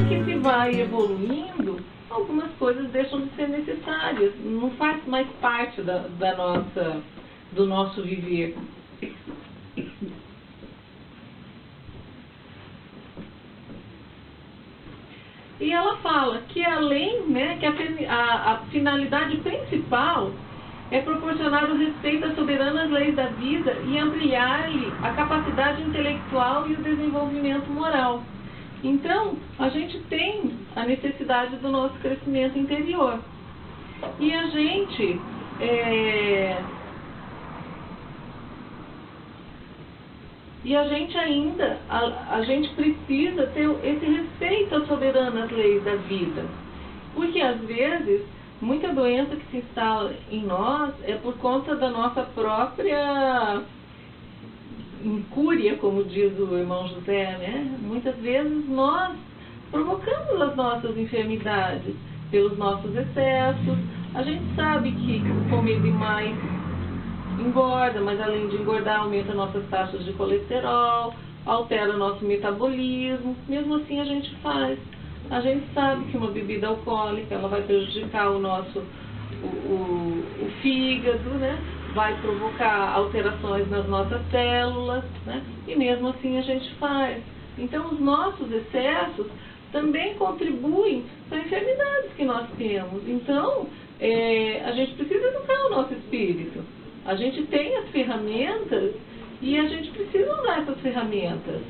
Que se vai evoluindo, algumas coisas deixam de ser necessárias, não faz mais parte do nosso viver. E ela fala que além, né, que a finalidade principal é proporcionar o respeito às soberanas leis da vida e ampliar-lhe a capacidade intelectual e o desenvolvimento moral. Então, a gente tem a necessidade do nosso crescimento interior. E a gente ainda, a gente precisa ter esse respeito às soberanas leis da vida. Porque, às vezes, muita doença que se instala em nós é por conta da nossa própria incúria, como diz o irmão José, né? Muitas vezes nós provocamos as nossas enfermidades pelos nossos excessos. A gente sabe que comer demais engorda, mas além de engordar, aumenta nossas taxas de colesterol, altera o nosso metabolismo. Mesmo assim a gente faz. A gente sabe que uma bebida alcoólica ela vai prejudicar o nosso o fígado, né? Vai provocar alterações nas nossas células, né? E mesmo assim a gente faz. Então os nossos excessos também contribuem para enfermidades que nós temos. Então a gente precisa educar o nosso espírito. A gente tem as ferramentas e a gente precisa usar essas ferramentas.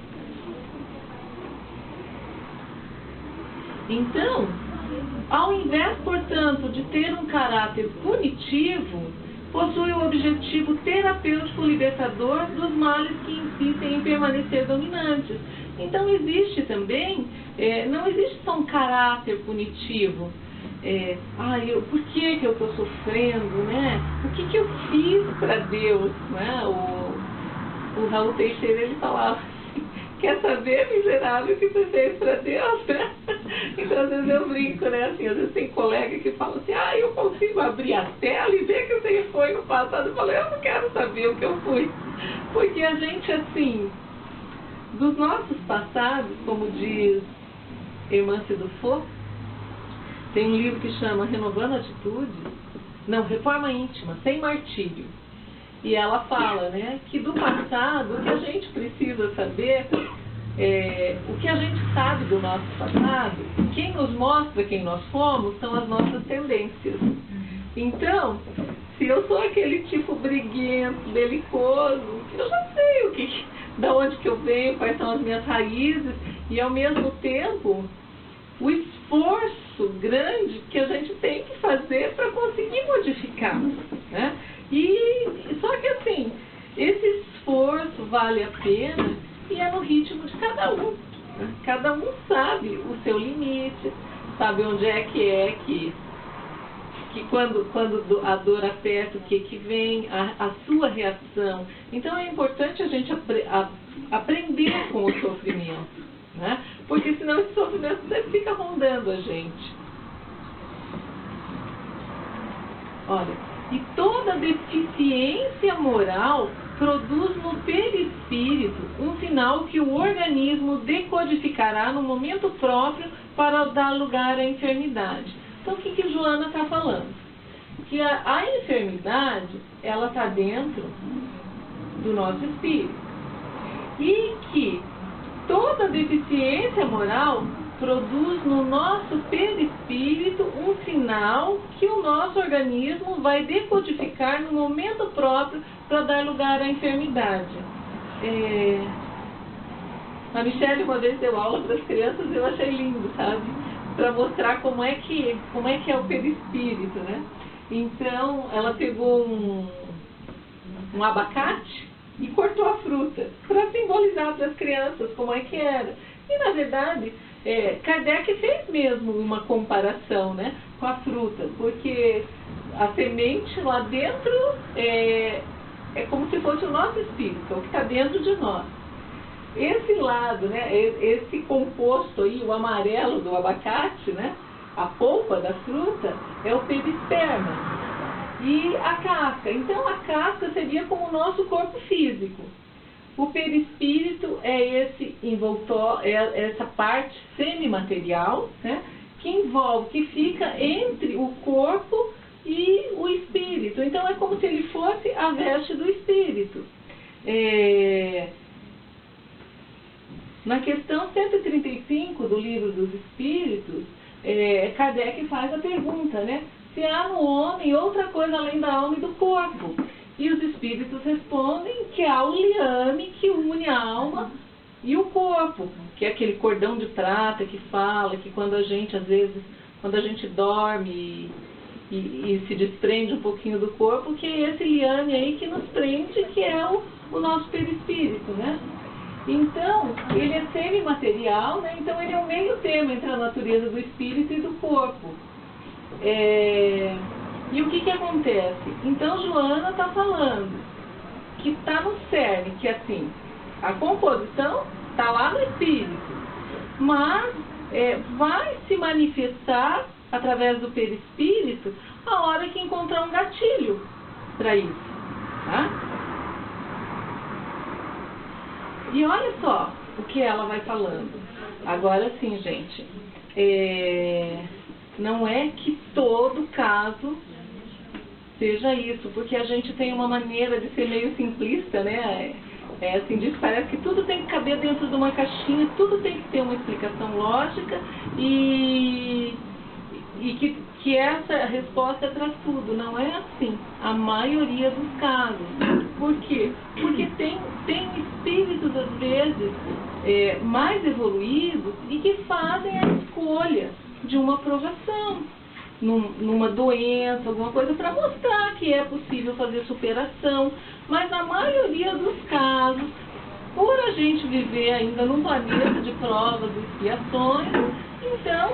Então, ao invés, portanto, de ter um caráter punitivo, possui o objetivo terapêutico libertador dos males que insistem em permanecer dominantes. Então, existe também, não existe só um caráter punitivo. Por que eu estou sofrendo, né? O que eu fiz para Deus, né? O Raul Teixeira, ele falava assim, quer saber, miserável, o que você fez para Deus, né? Então, às vezes eu brinco, né? Assim, às vezes tem colega que fala assim, eu consigo abrir a tela e ver que você foi no passado. Eu falo, eu não quero saber o que eu fui. Porque a gente, assim, dos nossos passados, como diz Irmã Cidufo, tem um livro que chama Renovando Atitudes, Reforma Íntima, Sem Martírio. E ela fala, né, que do passado, o que a gente precisa saber, o que a gente sabe do nosso passado, quem nos mostra quem nós fomos, são as nossas tendências. Então, se eu sou aquele tipo briguento, belicoso, eu já sei da onde que eu venho, quais são as minhas raízes, e ao mesmo tempo, o esforço grande que a gente tem que fazer para conseguir modificar, né? Só que assim, esse esforço vale a pena e é no ritmo de cada um, né? Cada um sabe o seu limite, sabe onde que quando a dor aperta, o que vem, a sua reação. Então é importante a gente aprender com o sofrimento, né? Porque senão esse sofrimento sempre fica rondando a gente. Olha, e toda deficiência moral produz no perispírito um sinal que o organismo decodificará no momento próprio para dar lugar à enfermidade. Então, o que Joana está falando? Que a enfermidade, ela está dentro do nosso espírito. E que toda deficiência moral produz no nosso perispírito um sinal que o nosso organismo vai decodificar no momento próprio para dar lugar à enfermidade. A Michelle uma vez deu aula para as crianças e eu achei lindo, sabe? Para mostrar como é que é o perispírito, né? Então, ela pegou um abacate e cortou a fruta para simbolizar para as crianças como é que era. E, na verdade, Kardec fez mesmo uma comparação, né, com a fruta, porque a semente lá dentro é como se fosse o nosso espírito, é o que está dentro de nós. Esse lado, né, esse composto aí, o amarelo do abacate, né, a polpa da fruta, é o perisperma. e a casca. Então a casca seria como o nosso corpo físico. O perispírito é esse envoltório, é essa parte semimaterial, né, que envolve, que fica entre o corpo e o espírito. Então é como se ele fosse a veste do espírito. Na questão 135 do Livro dos Espíritos, Kardec faz a pergunta, né? Se há no homem outra coisa além da alma e do corpo. E os espíritos respondem que há o liame que une a alma e o corpo, que é aquele cordão de prata que fala que quando a gente, às vezes, quando a gente dorme e se desprende um pouquinho do corpo, que é esse liame aí que nos prende, que é o nosso perispírito, né? Então, ele é semimaterial, né? Então ele é o meio termo entre a natureza do espírito e do corpo. E o que acontece? Então, Joana está falando que está no cerne, que assim, a composição está lá no espírito, mas vai se manifestar através do perispírito a hora que encontrar um gatilho para isso, tá? E olha só o que ela vai falando. Agora sim, gente, não é que todo caso seja isso, porque a gente tem uma maneira de ser meio simplista, né? Assim, parece que tudo tem que caber dentro de uma caixinha, tudo tem que ter uma explicação lógica e que essa resposta traz tudo. Não é assim, a maioria dos casos. Por quê? Porque tem espíritos, às vezes, mais evoluídos e que fazem a escolha de uma provação, numa doença, alguma coisa, para mostrar que é possível fazer superação. Mas na maioria dos casos, por a gente viver ainda num planeta de provas e expiações, então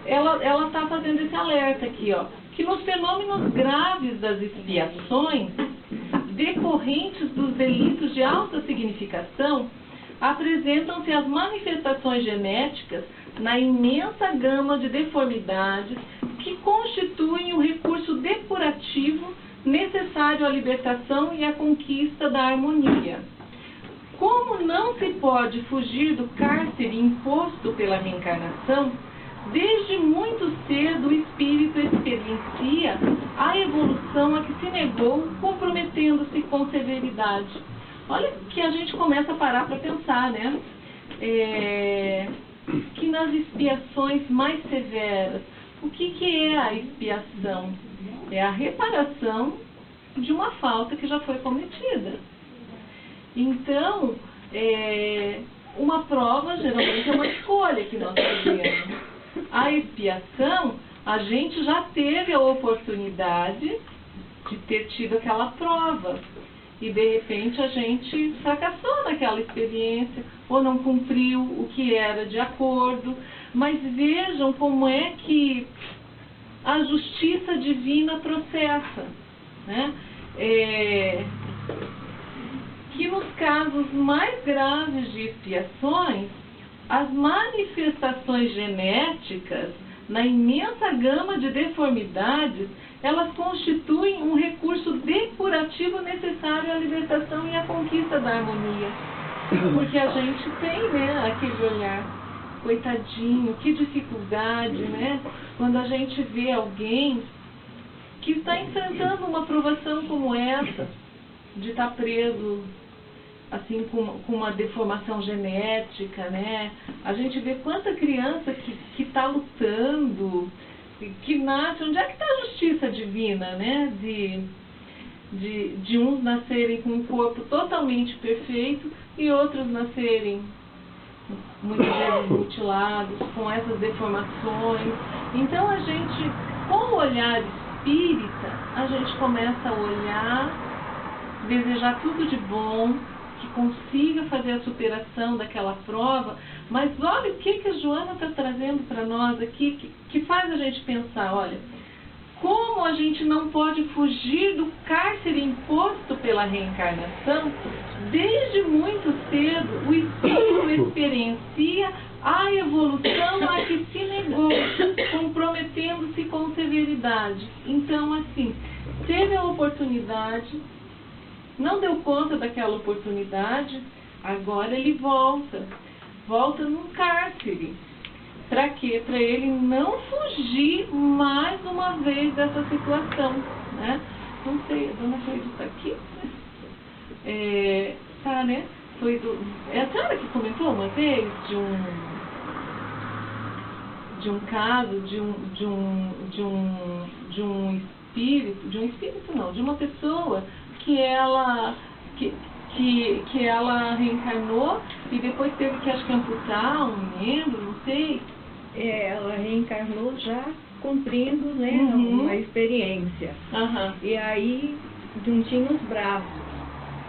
ela está fazendo esse alerta aqui, ó, que nos fenômenos graves das expiações, decorrentes dos delitos de alta significação, apresentam-se as manifestações genéticas na imensa gama de deformidades que constituem o recurso depurativo necessário à libertação e à conquista da harmonia. Como não se pode fugir do cárcere imposto pela reencarnação, desde muito cedo o espírito experiencia a evolução a que se negou, comprometendo-se com severidade. Olha que a gente começa a parar para pensar, né? Que nas expiações mais severas, o que é a expiação? É a reparação de uma falta que já foi cometida. Então, uma prova geralmente é uma escolha que nós fazemos. A expiação, a gente já teve a oportunidade de ter tido aquela prova. E de repente a gente fracassou naquela experiência, ou não cumpriu o que era de acordo. Mas vejam como é que a justiça divina processa, né? Que nos casos mais graves de expiações, as manifestações genéticas, na imensa gama de deformidades, elas constituem um recurso depurativo necessário à libertação e à conquista da harmonia. Porque a gente tem, né, aquele olhar, coitadinho, que dificuldade, né? Quando a gente vê alguém que está enfrentando uma provação como essa, de estar preso, assim, com uma deformação genética, né? A gente vê quanta criança que está lutando, que nasce. Onde é que está a justiça divina, né? De uns nascerem com um corpo totalmente perfeito e outros nascerem muitas vezes mutilados, com essas deformações. Então a gente, com o olhar espírita, a gente começa a olhar, desejar tudo de bom, que consiga fazer a superação daquela prova. Mas olha o que a Joana está trazendo para nós aqui, que faz a gente pensar, olha, como a gente não pode fugir do cárcere imposto pela reencarnação, desde muito cedo o espírito experiencia a evolução a que se negou, comprometendo-se com severidade. Então, assim, teve a oportunidade, não deu conta daquela oportunidade, agora ele volta num cárcere. Para quê? Para ele não fugir mais uma vez dessa situação, né? Não sei, a dona Cleide está aqui? Tá, né? É a senhora que comentou uma vez de um caso, de uma pessoa que ela reencarnou e depois teve que, acho que, amputar um membro, não sei. Ela reencarnou já cumprindo, né, uma experiência. E aí não tinha os braços.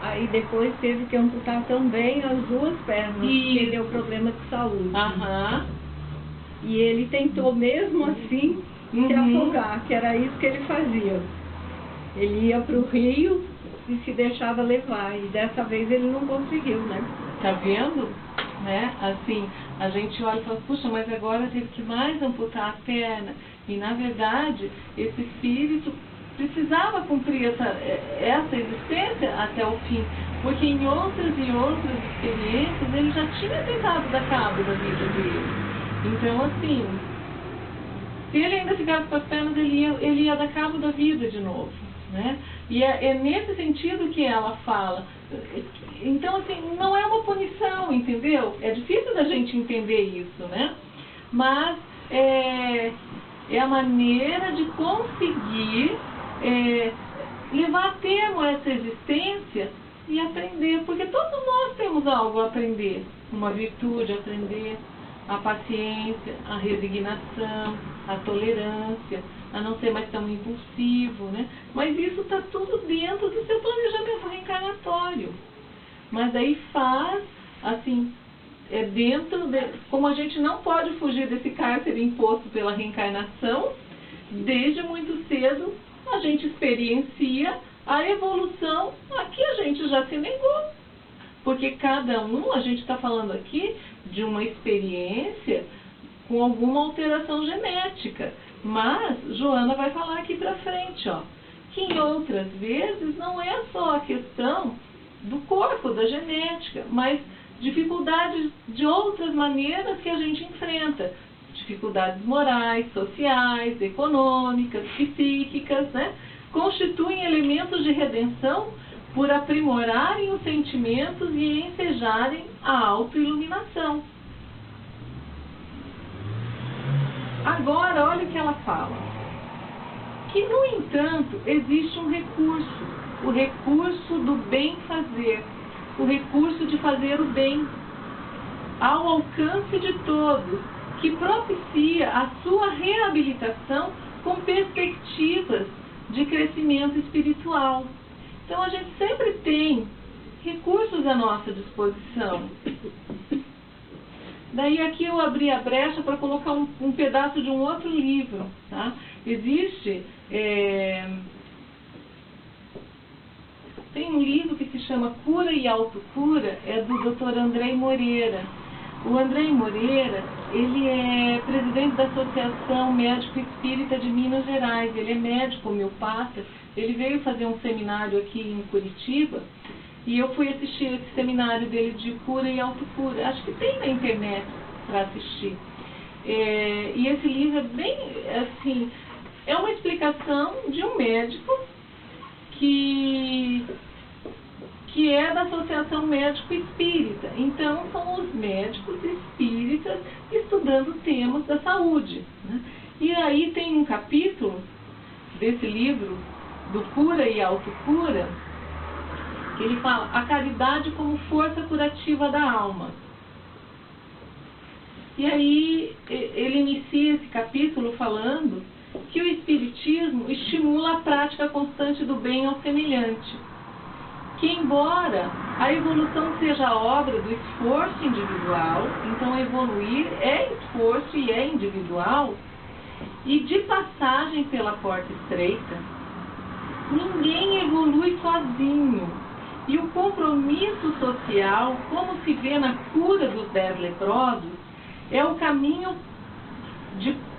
Aí depois teve que amputar também as duas pernas, porque deu problema de saúde. E ele tentou mesmo assim se afogar, que era isso que ele fazia. Ele ia para o rio e se deixava levar, e dessa vez ele não conseguiu, né? Tá vendo? Né? Assim, a gente olha e fala, puxa, mas agora teve que mais amputar a perna. E na verdade, esse espírito precisava cumprir essa existência até o fim, porque em outras e outras experiências ele já tinha tentado dar cabo da vida dele. Então, assim, se ele ainda ficasse com as pernas, ele ia dar cabo da vida de novo, né? E é nesse sentido que ela fala. Então, assim, não é uma punição, entendeu? É difícil da gente entender isso, né? Mas é a maneira de conseguir levar a termo essa existência e aprender, porque todos nós temos algo a aprender, uma virtude a aprender, a paciência, a resignação, a tolerância, a não ser mais tão impulsivo, né? Mas isso está tudo dentro do seu planejamento reencarnatório. Mas aí faz, assim, como a gente não pode fugir desse cárcere imposto pela reencarnação, desde muito cedo a gente experiencia a evolução a que a gente já se negou. Porque cada um, a gente está falando aqui de uma experiência com alguma alteração genética. Mas Joana vai falar aqui para frente, ó, que em outras vezes não é só a questão do corpo, da genética, mas dificuldades de outras maneiras que a gente enfrenta. Dificuldades morais, sociais, econômicas, psíquicas, né? Constituem elementos de redenção por aprimorarem os sentimentos e ensejarem a autoiluminação. Agora, olha o que ela fala. Que, no entanto, existe um recurso, o recurso do bem fazer, o recurso de fazer o bem, ao alcance de todos, que propicia a sua reabilitação com perspectivas de crescimento espiritual. Então, a gente sempre tem recursos à nossa disposição. Daí aqui eu abri a brecha para colocar um pedaço de um outro livro. Tá? Existe... Tem um livro que se chama Cura e Autocura, é do Dr. Andrei Moreira. O Andrei Moreira, ele é presidente da Associação Médico Espírita de Minas Gerais. Ele é médico homeopata. Ele veio fazer um seminário aqui em Curitiba e eu fui assistir esse seminário dele de cura e autocura. Acho que tem na internet para assistir. E esse livro é bem, assim, é uma explicação de um médico que é da Associação Médico Espírita. Então, são os médicos espíritas estudando temas da saúde, né? E aí tem um capítulo desse livro, do Cura e Autocura, que ele fala a caridade como força curativa da alma. E aí ele inicia esse capítulo falando que o Espiritismo estimula a prática constante do bem ao semelhante. Que embora a evolução seja obra do esforço individual, então evoluir é esforço e é individual, e de passagem pela porta estreita, ninguém evolui sozinho. E o compromisso social, como se vê na cura dos 10 leprosos, é o caminho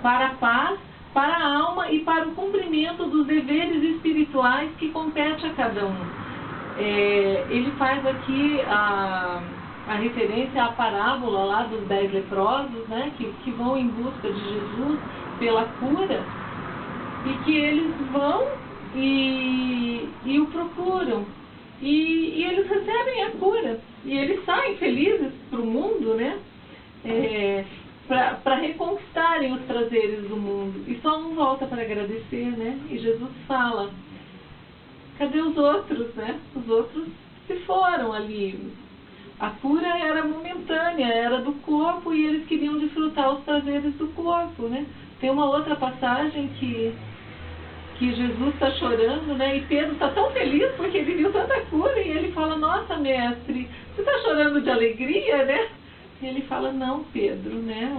para a paz, para a alma e para o cumprimento dos deveres espirituais que compete a cada um. Ele faz aqui a referência à parábola lá dos 10 leprosos, né, que vão em busca de Jesus pela cura, e que eles vão e o procuram, e eles recebem a cura, e eles saem felizes para o mundo, né, para reconquistarem os prazeres do mundo, e só um volta para agradecer, né, e Jesus fala: cadê os outros, né? Os outros se foram ali. A cura era momentânea, era do corpo, e eles queriam desfrutar os prazeres do corpo, né? Tem uma outra passagem que Jesus está chorando, né? E Pedro está tão feliz porque ele viu tanta cura, e ele fala: nossa, mestre, você está chorando de alegria, né? E ele fala: não, Pedro, né?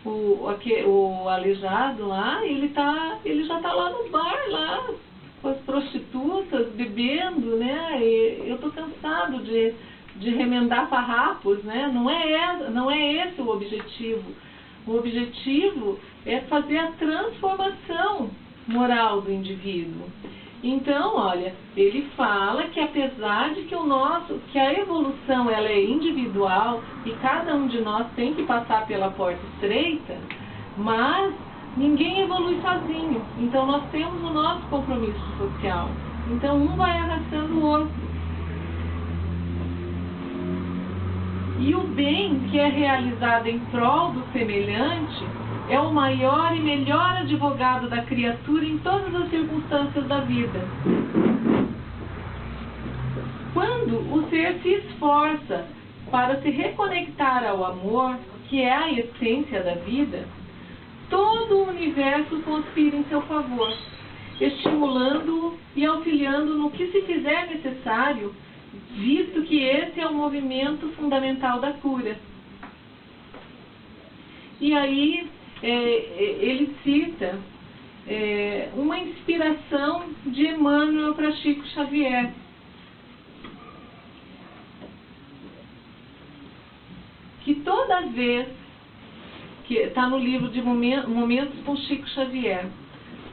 O aleijado lá, ele já está lá no bar, lá, com as prostitutas, bebendo, né? E eu estou cansado de remendar farrapos, né? Não é esse o objetivo. O objetivo é fazer a transformação moral do indivíduo. Então, olha, ele fala que apesar de que a evolução ela é individual e cada um de nós tem que passar pela porta estreita, mas ninguém evolui sozinho. Então nós temos o nosso compromisso social. Então um vai arrastando o outro. E o bem que é realizado em prol do semelhante é o maior e melhor advogado da criatura em todas as circunstâncias da vida. Quando o ser se esforça para se reconectar ao amor, que é a essência da vida, todo o universo conspira em seu favor, estimulando-o e auxiliando no que se fizer necessário, visto que esse é o movimento fundamental da cura. E aí ele cita uma inspiração de Emmanuel para Chico Xavier. Que toda vez, que está no livro de Momentos com Chico Xavier,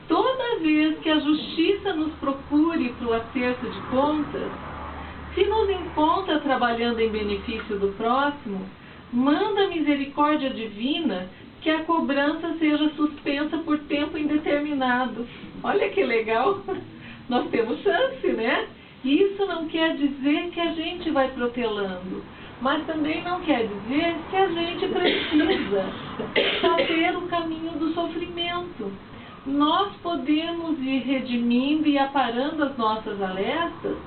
toda vez que a justiça nos procure para o acerto de contas, se nos encontra trabalhando em benefício do próximo, manda a misericórdia divina que a cobrança seja suspensa por tempo indeterminado. Olha que legal! Nós temos chance, né? Isso não quer dizer que a gente vai protelando, mas também não quer dizer que a gente precisa fazer o caminho do sofrimento. Nós podemos ir redimindo e aparando as nossas arestas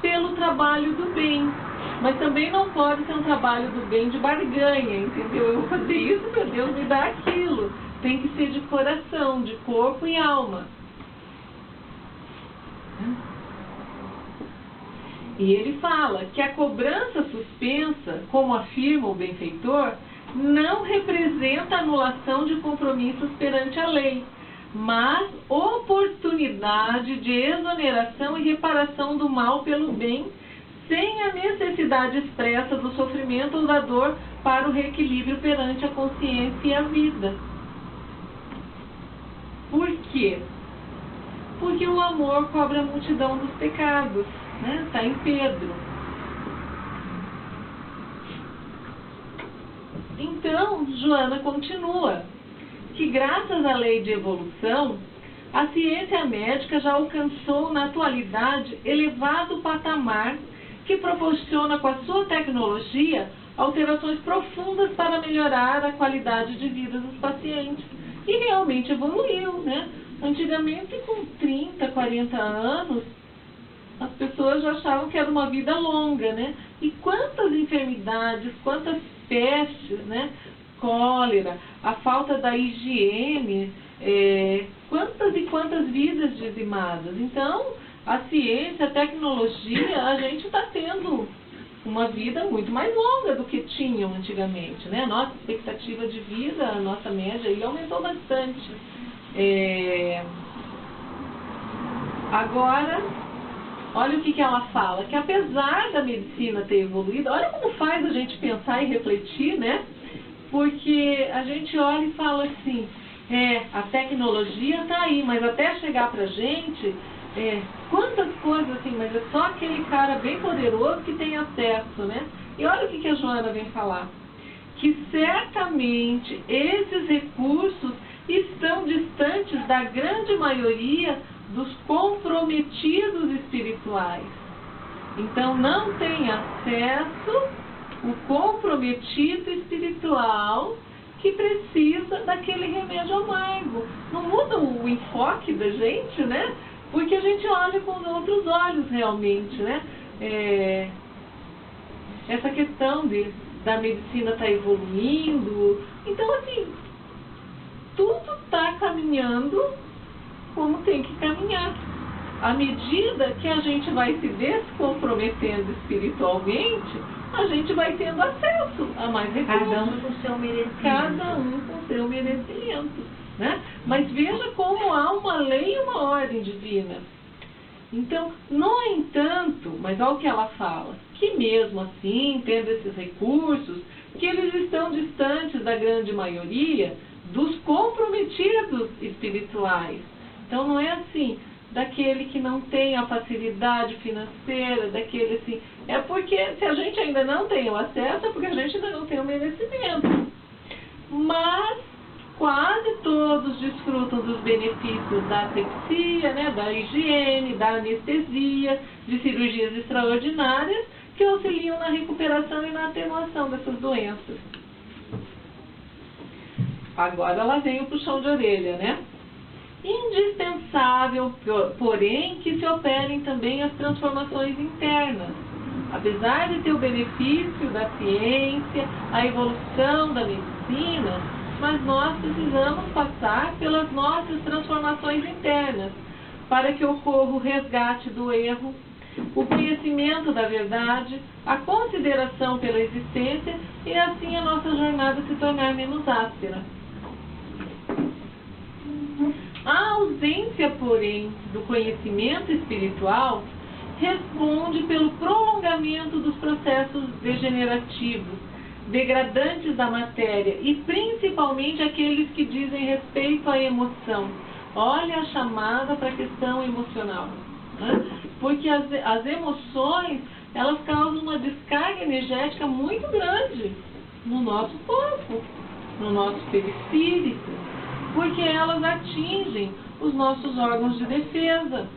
pelo trabalho do bem, mas também não pode ser um trabalho do bem de barganha, entendeu? Eu vou fazer isso, meu Deus, me dá aquilo. Tem que ser de coração, de corpo e alma. E ele fala que a cobrança suspensa, como afirma o benfeitor, não representa anulação de compromissos perante a lei, mas oportunidade de exoneração e reparação do mal pelo bem, sem a necessidade expressa do sofrimento ou da dor para o reequilíbrio perante a consciência e a vida. Por quê? Porque o amor cobre a multidão dos pecados, né? Está em Pedro. Então, Joana continua que graças à lei de evolução, a ciência médica já alcançou na atualidade elevado patamar que proporciona com a sua tecnologia alterações profundas para melhorar a qualidade de vida dos pacientes. E realmente evoluiu, né? Antigamente, com 30, 40 anos, as pessoas já achavam que era uma vida longa, né? E quantas enfermidades, quantas pestes, né? Cólera, a falta da higiene, quantas e quantas vidas dizimadas. Então, a ciência, a tecnologia, a gente está tendo uma vida muito mais longa do que tinham antigamente, né? A nossa expectativa de vida, a nossa média, aí aumentou bastante. Agora, olha o que ela fala, que apesar da medicina ter evoluído, olha como faz a gente pensar e refletir, né? Porque a gente olha e fala assim, a tecnologia está aí, mas até chegar pra gente, quantas coisas assim, mas é só aquele cara bem poderoso que tem acesso, né? E olha o que a Joana vem falar, que certamente esses recursos estão distantes da grande maioria dos comprometidos espirituais. Então não tem acesso o comprometido espiritual que precisa daquele remédio amargo. Não muda o enfoque da gente, né? Porque a gente olha com os outros olhos realmente, né? Essa questão da medicina está evoluindo. Então, assim, tudo está caminhando como tem que caminhar. À medida que a gente vai se descomprometendo espiritualmente, a gente vai tendo acesso a mais recursos. Cada um com o seu merecimento. Cada um com o seu merecimento, né? Mas veja como há uma lei e uma ordem divina. Então, no entanto, mas olha o que ela fala, que mesmo assim, tendo esses recursos, que eles estão distantes da grande maioria dos comprometidos espirituais. Então, não é assim, daquele que não tem a facilidade financeira, daquele assim... É porque se a gente ainda não tem o acesso, é porque a gente ainda não tem o merecimento. Mas quase todos desfrutam dos benefícios da asepsia, né, da higiene, da anestesia, de cirurgias extraordinárias que auxiliam na recuperação e na atenuação dessas doenças. Agora ela vem o puxão de orelha, né? Indispensável, porém, que se operem também as transformações internas. Apesar de ter o benefício da ciência, a evolução da medicina, mas nós precisamos passar pelas nossas transformações internas, para que ocorra o resgate do erro, o conhecimento da verdade, a consideração pela existência e assim a nossa jornada se tornar menos áspera. A ausência, porém, do conhecimento espiritual responde pelo prolongamento dos processos degenerativos, degradantes da matéria e principalmente aqueles que dizem respeito à emoção. Olha a chamada para a questão emocional, né? Porque as emoções, elas causam uma descarga energética muito grande no nosso corpo, no nosso perispírito, porque elas atingem os nossos órgãos de defesa,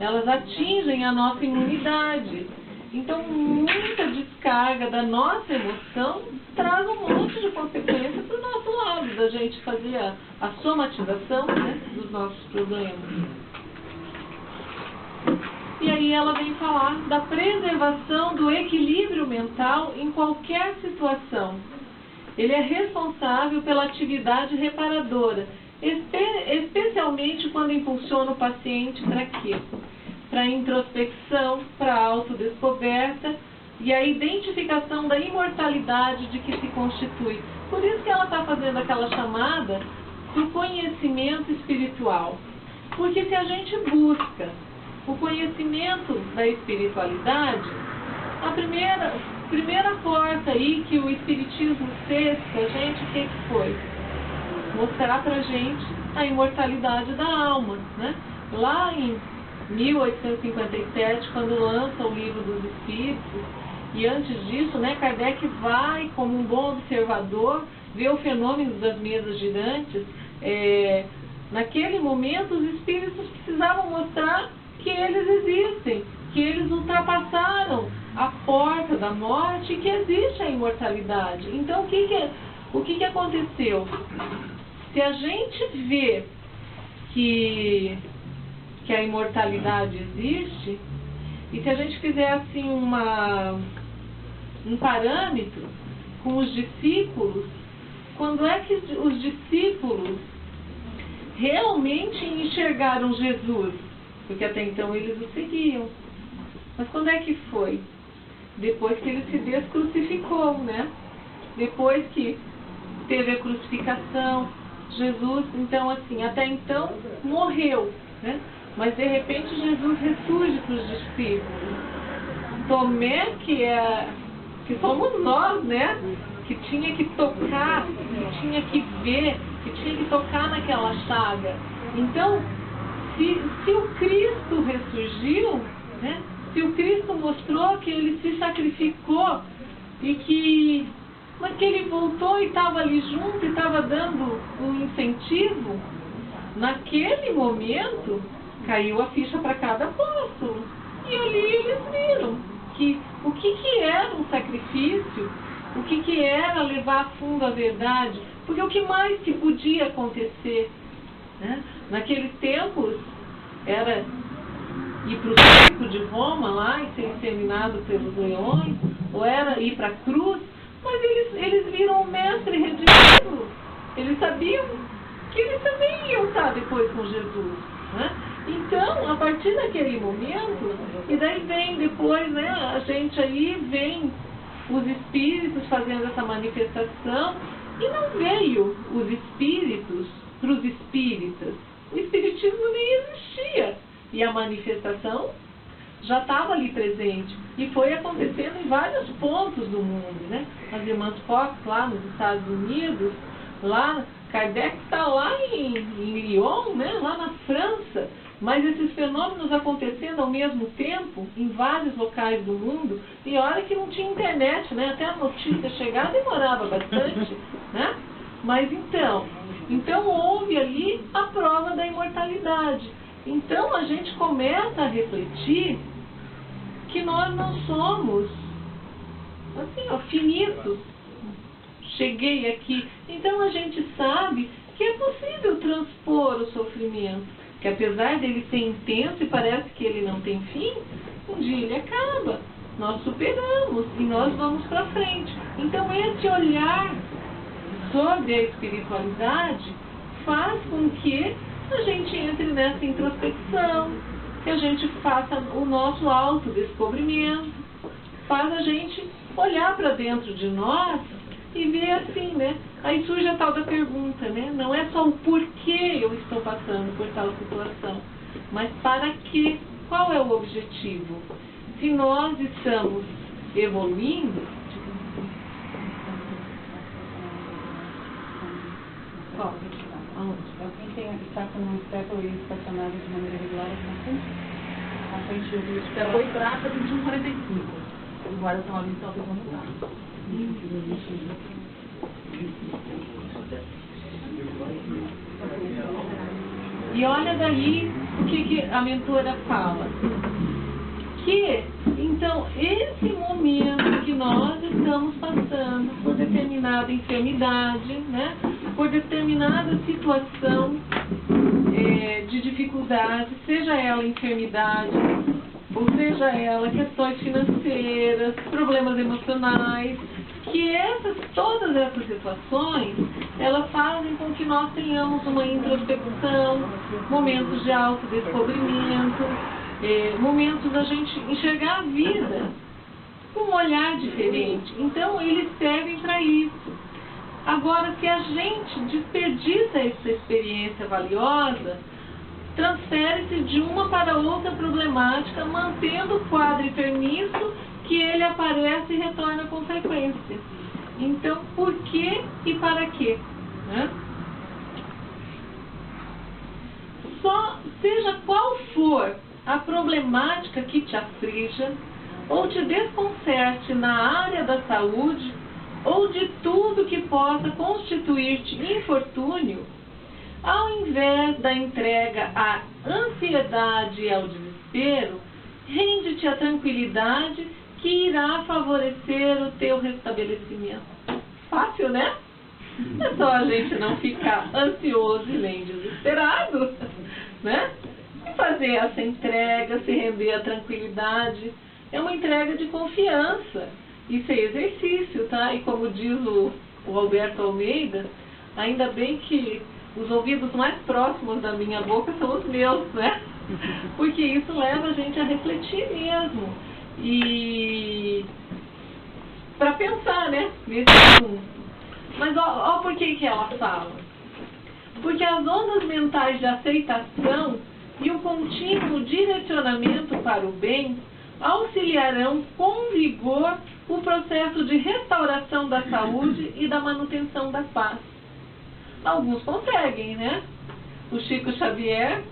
elas atingem a nossa imunidade. Então, muita descarga da nossa emoção traz um monte de consequências para o nosso lado, da gente fazer a somatização, né, dos nossos problemas. E aí ela vem falar da preservação do equilíbrio mental em qualquer situação. Ele é responsável pela atividade reparadora, especialmente quando impulsiona o paciente para quê? Para a introspecção, para a autodescoberta e a identificação da imortalidade de que se constitui. Por isso que ela está fazendo aquela chamada do conhecimento espiritual. Porque se a gente busca o conhecimento da espiritualidade, a primeira porta aí que o Espiritismo fez para a gente, o que foi? Mostrar para a gente a imortalidade da alma, né? Lá em 1857, quando lança o Livro dos Espíritos, e antes disso, né, Kardec vai, como um bom observador, ver o fenômeno das mesas girantes. Naquele momento, os espíritos precisavam mostrar que eles existem, que eles ultrapassaram a porta da morte e que existe a imortalidade. Então, o que aconteceu? Se a gente vê que a imortalidade existe, e se a gente fizer assim um parâmetro com os discípulos, quando é que os discípulos realmente enxergaram Jesus? Porque até então eles o seguiam. Mas quando é que foi? Depois que ele se descrucificou, né? Depois que teve a crucificação, Jesus, então assim, até então morreu, né? Mas de repente Jesus ressurge para os discípulos. Tomé, que somos nós, né? que tinha que tocar, que tinha que ver, que tinha que tocar naquela chaga. Então, se o Cristo ressurgiu, né? Se o Cristo mostrou que ele se sacrificou mas que ele voltou e estava ali junto e estava dando um incentivo, naquele momento caiu a ficha para cada apóstolo. E ali eles viram o que era um sacrifício, o que era levar a fundo a verdade, porque o que mais que podia acontecer, né? Naqueles tempos era ir para o circo de Roma lá e ser exterminado pelos leões, ou era ir para a cruz, mas eles viram o mestre redimido, eles sabiam que eles também iam estar depois com Jesus, né? Então, a partir daquele momento, e daí vem depois, né, a gente aí vem os espíritos fazendo essa manifestação, e não veio os espíritos para os espíritas. O espiritismo nem existia, e a manifestação já estava ali presente, e foi acontecendo em vários pontos do mundo, né? As irmãs Fox lá nos Estados Unidos, lá, Kardec está lá em Lyon, né? Lá na França, mas esses fenômenos acontecendo ao mesmo tempo em vários locais do mundo, e hora que não tinha internet, né? Até a notícia chegar demorava bastante, né? Mas então houve ali a prova da imortalidade. Então a gente começa a refletir que nós não somos assim, ó, finitos. Cheguei aqui. Então a gente sabe que é possível transpor o sofrimento, que apesar dele ser intenso e parece que ele não tem fim, um dia ele acaba. Nós superamos e nós vamos para frente. Então esse olhar sobre a espiritualidade faz com que a gente entre nessa introspecção, que a gente faça o nosso autodescobrimento, faz a gente olhar para dentro de nós e ver assim, né? Aí surge a tal da pergunta, né? Não é só o porquê eu estou passando por tal situação, mas para quê? Qual é o objetivo? Se nós estamos evoluindo, Quem está com um espeto estacionado de maneira regular na frente do espeto foi prata 2145. Os guardas estão ali, então vão mudar. E olha daí o que a mentora fala. Que, então, esse momento que nós estamos passando por determinada enfermidade, né, por determinada situação de dificuldade, seja ela enfermidade, ou seja ela questões financeiras, problemas emocionais, que todas essas situações, elas fazem com que nós tenhamos uma introspecção, momentos de autodescobrimento, momentos da gente enxergar a vida com um olhar diferente. Então, eles servem para isso. Agora, se a gente desperdiça essa experiência valiosa, transfere-se de uma para outra problemática, mantendo o quadro enfermiço que ele aparece e retorna com frequência. Então, por que e para quê? Né? Seja qual for a problemática que te aflija, ou te desconcerte na área da saúde, ou de tudo que possa constituir-te infortúnio, ao invés da entrega à ansiedade e ao desespero, rende-te à tranquilidade que irá favorecer o teu restabelecimento. Fácil, né? É só a gente não ficar ansioso e nem desesperado, né? E fazer essa entrega, se render à tranquilidade. É uma entrega de confiança. Isso é exercício, tá? E como diz o Alberto Almeida, ainda bem que os ouvidos mais próximos da minha boca são os meus, né? Porque isso leva a gente a refletir mesmo. E para pensar, né? Nesse assunto. Mas ó por que ela fala. Porque as ondas mentais de aceitação e o contínuo direcionamento para o bem auxiliarão com vigor o processo de restauração da saúde e da manutenção da paz. Alguns conseguem, né? O Chico Xavier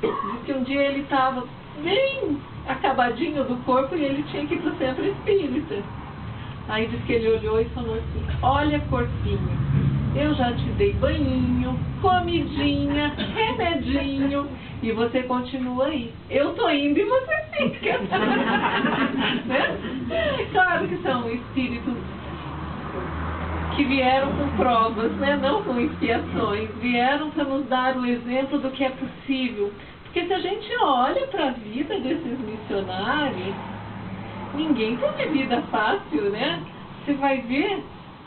disse que um dia ele estava bem acabadinho do corpo e ele tinha que ir para o centro espírita. Aí diz que ele olhou e falou assim: olha, corpinho, eu já te dei banhinho, comidinha, remedinho, e você continua aí. Eu tô indo e você fica. Né? Claro que são espíritos que vieram com provas, né? Não com expiações, vieram para nos dar o exemplo do que é possível. Porque se a gente olha para a vida desses missionários, ninguém teve vida fácil, né? Você vai ver,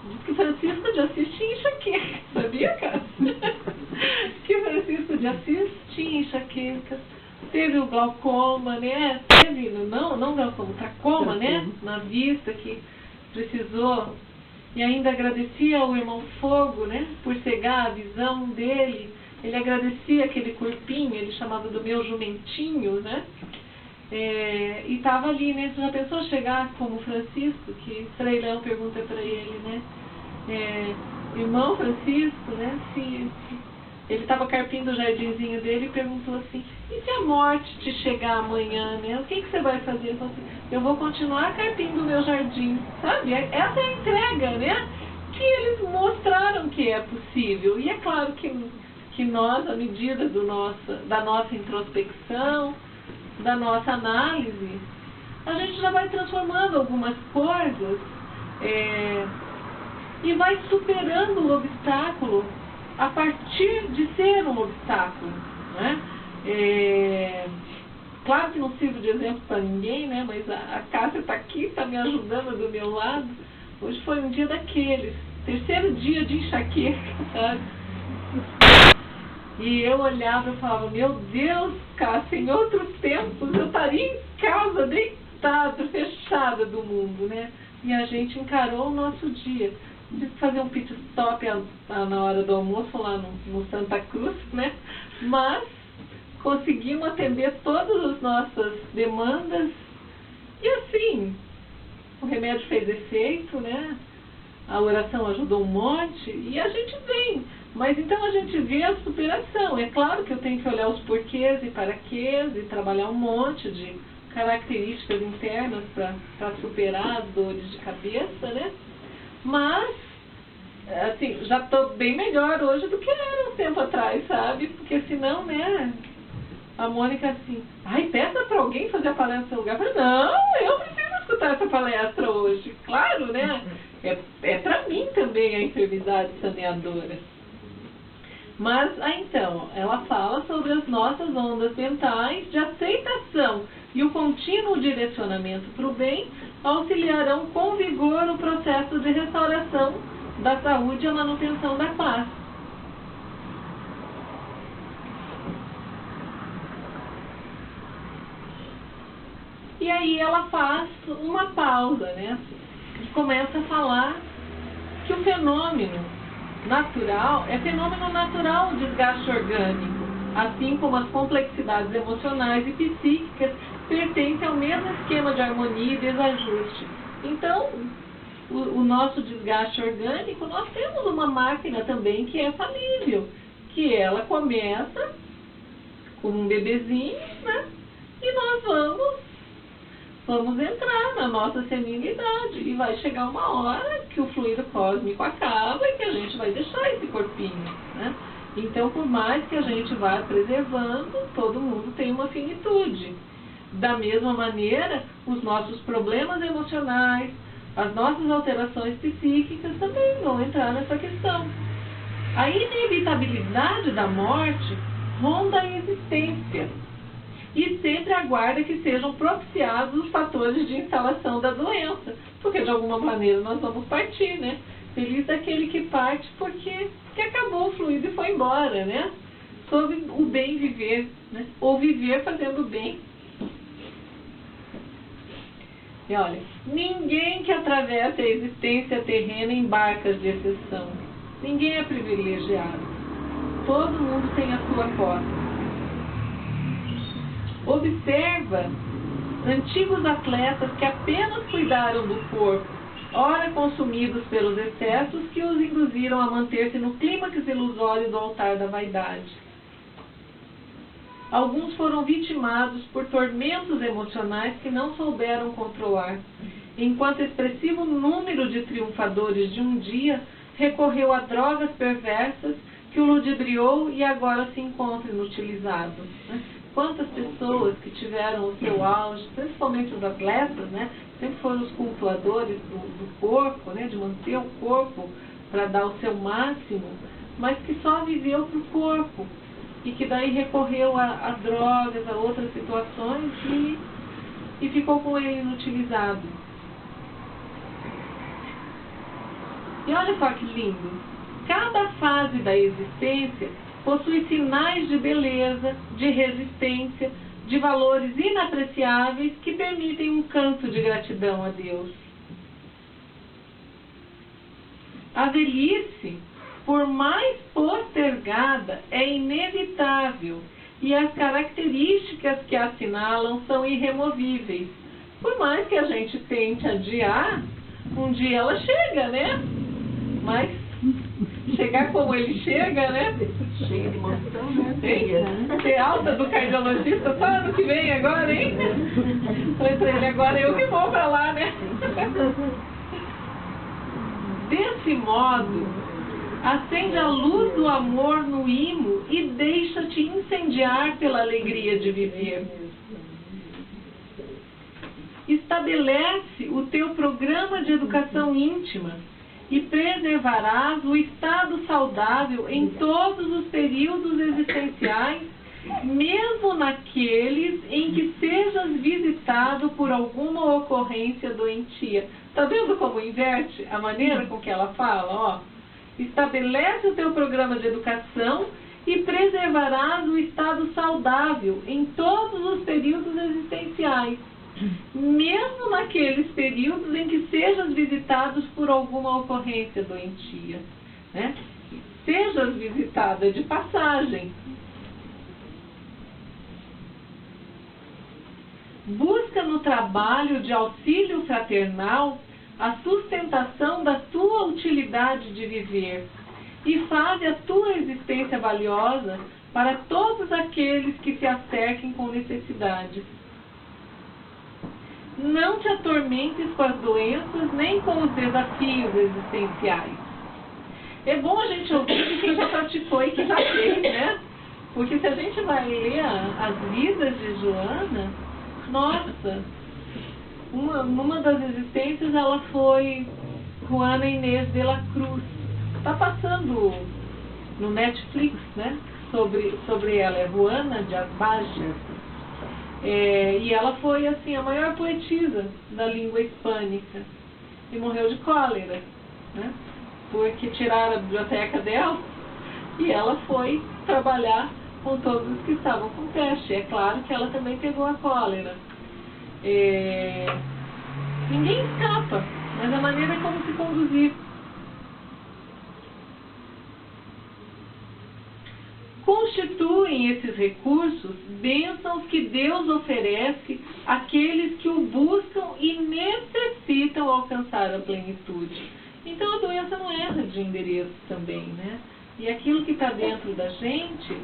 diz que Francisco de Assis tinha enxaqueca, sabia, cara? Que Francisco de Assis tinha enxaqueca, teve o glaucoma, né? Teve, não glaucoma, tracoma, né? Na vista, que precisou. E ainda agradecia ao irmão Fogo, né? Por cegar a visão dele. Ele agradecia aquele corpinho, ele chamava do meu jumentinho, né? E estava ali, né? Você já pensou chegar como Francisco, que Frei Leão pergunta para ele, né? Irmão Francisco, né? Se ele estava carpindo o jardinzinho dele e perguntou assim: e se a morte te chegar amanhã, né? O que você vai fazer? Ele falou assim: eu vou continuar carpindo o meu jardim, sabe? Essa é a entrega, né? Que eles mostraram que é possível. E é claro que nós, à medida da nossa introspecção, da nossa análise, a gente já vai transformando algumas coisas e vai superando o obstáculo a partir de ser um obstáculo, né? Claro que não sirvo de exemplo para ninguém, né? Mas a Cássia está aqui, está me ajudando do meu lado. Hoje foi um dia daqueles, terceiro dia de enxaqueca, sabe? E eu olhava e falava: meu Deus, Cássia, em outros tempos eu estaria em casa, deitada, fechada do mundo, né? E a gente encarou o nosso dia. Tive que fazer um pit stop na hora do almoço lá no Santa Cruz, né? Mas conseguimos atender todas as nossas demandas. E assim, o remédio fez efeito, né? A oração ajudou um monte e a gente vem. Mas então a gente vê a superação. É claro que eu tenho que olhar os porquês e paraquês e trabalhar um monte de características internas para superar as dores de cabeça, né? Mas, assim, já estou bem melhor hoje do que era um tempo atrás, sabe? Porque senão, né, a Mônica assim: ai, peça para alguém fazer a palestra no seu lugar. Eu falei: não, eu preciso escutar essa palestra hoje. Claro, né? É para mim também a enfermidade saneadora. Mas, então, ela fala sobre as nossas ondas mentais de aceitação e o contínuo direcionamento para o bem auxiliarão com vigor o processo de restauração da saúde e a manutenção da paz. E aí ela faz uma pausa, né? E começa a falar que o fenômeno natural é fenômeno natural o desgaste orgânico, assim como as complexidades emocionais e psíquicas pertencem ao mesmo esquema de harmonia e desajuste. Então, o nosso desgaste orgânico, nós temos uma máquina também que é falível, que ela começa como um bebezinho, né? E nós vamos entrar na nossa senilidade e vai chegar uma hora que o fluido cósmico acaba e que a gente vai deixar esse corpinho, né? Então, por mais que a gente vá preservando, todo mundo tem uma finitude. Da mesma maneira, os nossos problemas emocionais, as nossas alterações psíquicas também vão entrar nessa questão. A inevitabilidade da morte ronda a existência e sempre aguarda que sejam propiciados os fatores de instalação da doença, porque de alguma maneira nós vamos partir, né? Feliz daquele que parte porque acabou o fluido e foi embora, né? Sobre o bem viver, né? Ou viver fazendo bem. E olha, ninguém que atravessa a existência terrena em barcas de exceção. Ninguém é privilegiado. Todo mundo tem a sua cota. Observa antigos atletas que apenas cuidaram do corpo, ora consumidos pelos excessos que os induziram a manter-se no clímax ilusório do altar da vaidade. Alguns foram vitimados por tormentos emocionais que não souberam controlar, enquanto expressivo número de triunfadores de um dia recorreu a drogas perversas que o ludibriou e agora se encontra inutilizado. Quantas pessoas que tiveram o seu auge, principalmente os atletas, né, sempre foram os cultuadores do corpo, né, de manter o corpo para dar o seu máximo, mas que só viveu para o corpo e que daí recorreu a drogas, a outras situações e ficou com ele inutilizado. E olha só que lindo, cada fase da existência possui sinais de beleza, de resistência, de valores inapreciáveis que permitem um canto de gratidão a Deus. A velhice, por mais postergada, é inevitável e as características que a assinalam são irremovíveis. Por mais que a gente tente adiar, um dia ela chega, né? Mas chegar como ele chega, né? Cheia de emoção, né? Tem alta do cardiologista só ano que vem agora, hein? Falei pra ele, agora eu que vou pra lá, né? Desse modo, acende a luz do amor no imo e deixa-te incendiar pela alegria de viver. Estabelece o teu programa de educação íntima e preservarás o estado saudável em todos os períodos existenciais, mesmo naqueles em que sejas visitado por alguma ocorrência doentia. Está vendo como inverte a maneira com que ela fala? Ó, estabelece o teu programa de educação e preservarás o estado saudável em todos os períodos existenciais, mesmo naqueles períodos em que sejas visitados por alguma ocorrência doentia, né? Sejas visitada de passagem. Busca no trabalho de auxílio fraternal a sustentação da tua utilidade de viver e faz a tua existência valiosa para todos aqueles que se acerquem com necessidade. Não te atormentes com as doenças nem com os desafios existenciais. É bom a gente ouvir de quem já praticou e que já fez, né? Porque se a gente vai ler as vidas de Joana, nossa, numa das existências ela foi Juana Inês de la Cruz. Está passando no Netflix, né? Sobre ela, é Juana de Asbaja. E ela foi assim a maior poetisa da língua hispânica e morreu de cólera, né? Porque tiraram a biblioteca dela e ela foi trabalhar com todos os que estavam com peste. É claro que ela também pegou a cólera. Ninguém escapa, mas a maneira como se conduzir. Constituem esses recursos bênçãos que Deus oferece àqueles que o buscam e necessitam alcançar a plenitude. Então a doença não erra de endereço também, né? E aquilo que está dentro da gente,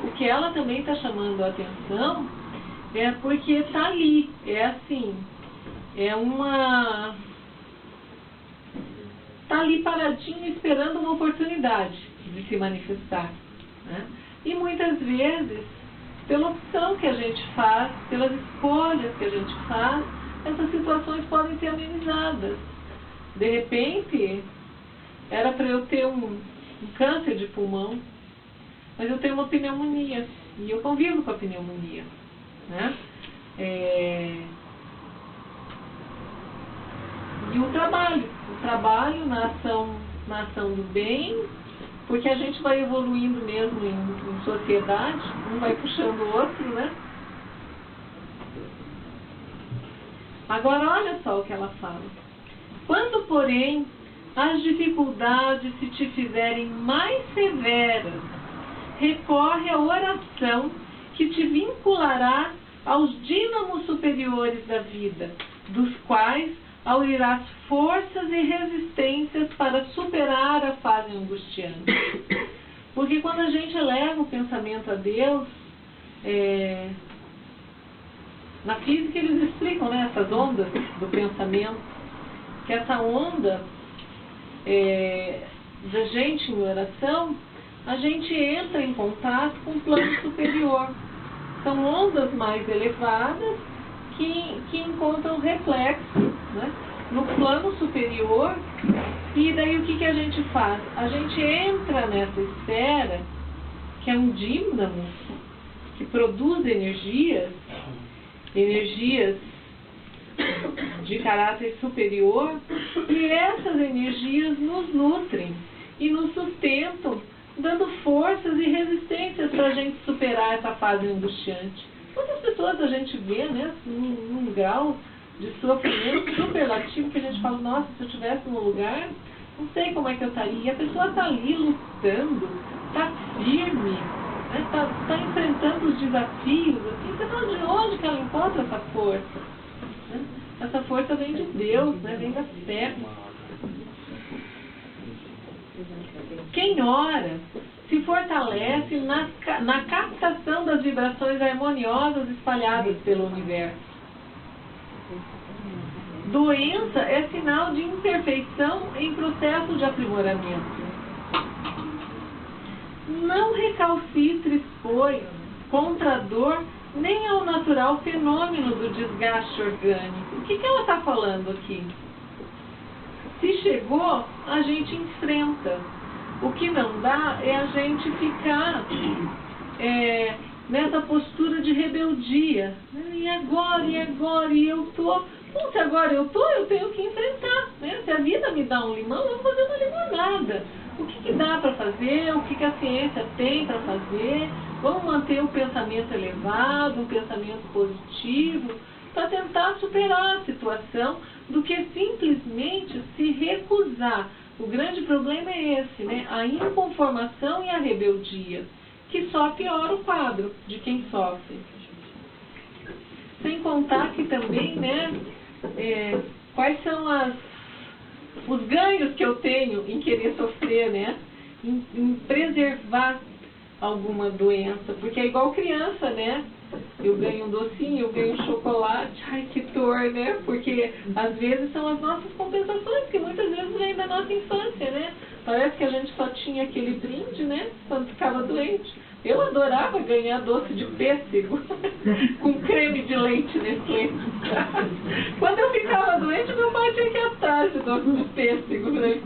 o que ela também está chamando a atenção, é porque está ali, é assim, está ali paradinho esperando uma oportunidade de se manifestar. Né? E muitas vezes, pela opção que a gente faz, pelas escolhas que a gente faz, essas situações podem ser amenizadas. De repente, era para eu ter um câncer de pulmão, mas eu tenho uma pneumonia, e eu convivo com a pneumonia. Né? E o trabalho na ação do bem, porque a gente vai evoluindo mesmo em sociedade, um vai puxando o outro, né? Agora olha só o que ela fala. Quando, porém, as dificuldades se te fizerem mais severas, recorre à oração que te vinculará aos dínamos superiores da vida, dos quais aurirás forças e resistências para superar a fase angustiante. Porque quando a gente eleva o pensamento a Deus, na física eles explicam, né, essas ondas do pensamento, que essa onda da gente em oração, a gente entra em contato com o plano superior. São ondas mais elevadas que encontram reflexo, né, no plano superior. E daí o que a gente faz? A gente entra nessa esfera, que é um dínamo, que produz energias de caráter superior, e essas energias nos nutrem e nos sustentam, dando forças e resistências para a gente superar essa fase angustiante. Quantas pessoas a gente vê, né, num grau de sofrimento superlativo que a gente fala, nossa, se eu estivesse no lugar, não sei como é que eu estaria. E a pessoa está ali lutando, está firme, está enfrentando os desafios. Assim, você fala, de onde que ela encontra essa força? Né? Essa força vem de Deus, né? Vem da fé. Quem ora se fortalece na captação das vibrações harmoniosas espalhadas pelo universo. Doença é sinal de imperfeição em processo de aprimoramento. Não recalcitres, pois, contra a dor, nem ao natural fenômeno do desgaste orgânico. O que ela está falando aqui? Se chegou, a gente enfrenta. O que não dá é a gente ficar nessa postura de rebeldia. E agora, e eu estou... Bom, se agora eu tenho que enfrentar. Né? Se a vida me dá um limão, eu vou fazer uma limonada. O que dá para fazer? O que a ciência tem para fazer? Vamos manter o pensamento elevado, um pensamento positivo, para tentar superar a situação, do que simplesmente se recusar. O grande problema é esse, né? A inconformação e a rebeldia, que só piora o quadro de quem sofre. Sem contar que também, né, quais são os ganhos que eu tenho em querer sofrer, né? Em preservar alguma doença, porque é igual criança, né? Eu ganho um docinho, eu ganho um chocolate, ai que dor, né? Porque às vezes são as nossas compensações, que muitas vezes vêm da nossa infância, né? Parece que a gente só tinha aquele brinde, né? Quando ficava doente. Eu adorava ganhar doce de pêssego com creme de leite Nestlé. Quando eu ficava doente, meu pai tinha que ir atrás de doce de pêssego. Né?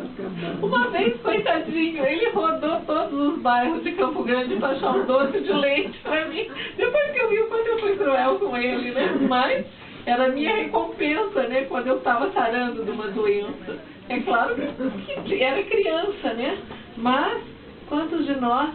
Uma vez, coitadinho, ele rodou todos os bairros de Campo Grande para achar um doce de leite para mim. Depois que eu vi o quanto eu fui cruel com ele, né? Mas era a minha recompensa, né? Quando eu estava sarando de uma doença. É claro que era criança, né? Mas quantos de nós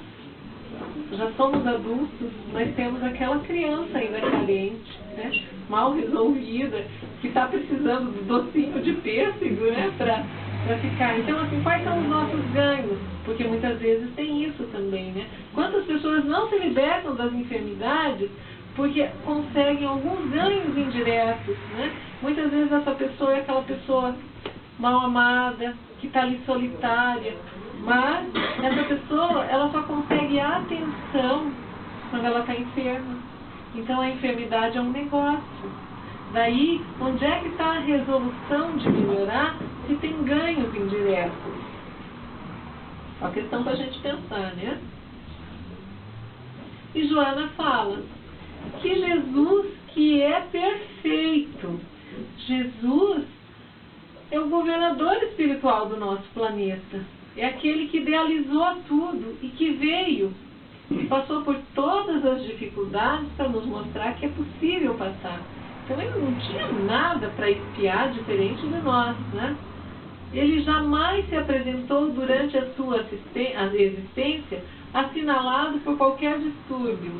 já somos adultos, mas temos aquela criança ainda carente, né? Mal resolvida, que está precisando do docinho de pêssego, né? Para ficar. Então, assim, quais são os nossos ganhos? Porque muitas vezes tem isso também, né? Quantas pessoas não se libertam das enfermidades porque conseguem alguns ganhos indiretos, né? Muitas vezes essa pessoa é aquela pessoa mal amada, que está ali solitária, mas essa pessoa, ela só consegue a atenção quando ela está enferma. Então a enfermidade é um negócio. Daí, onde é que está a resolução de melhorar se tem ganhos indiretos? É uma questão para a gente pensar, né? E Joana fala que Jesus, que é perfeito, Jesus é o governador espiritual do nosso planeta. É aquele que idealizou tudo e que veio e passou por todas as dificuldades para nos mostrar que é possível passar. Então ele não tinha nada para espiar diferente de nós, né? Ele jamais se apresentou durante a sua existência assinalado por qualquer distúrbio.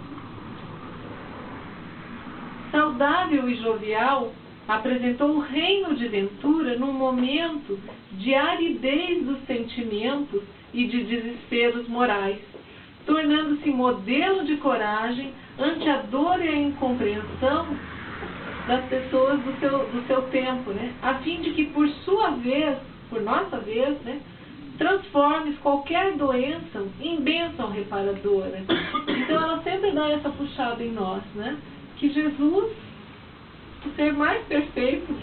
Saudável e jovial, apresentou o reino de ventura num momento de aridez dos sentimentos e de desesperos morais, tornando-se modelo de coragem ante a dor e a incompreensão das pessoas do seu tempo, né? A fim de que, por sua vez, por nossa vez, né, transformes qualquer doença em bênção reparadora. Então ela sempre dá essa puxada em nós, né? Que Jesus, o ser mais perfeito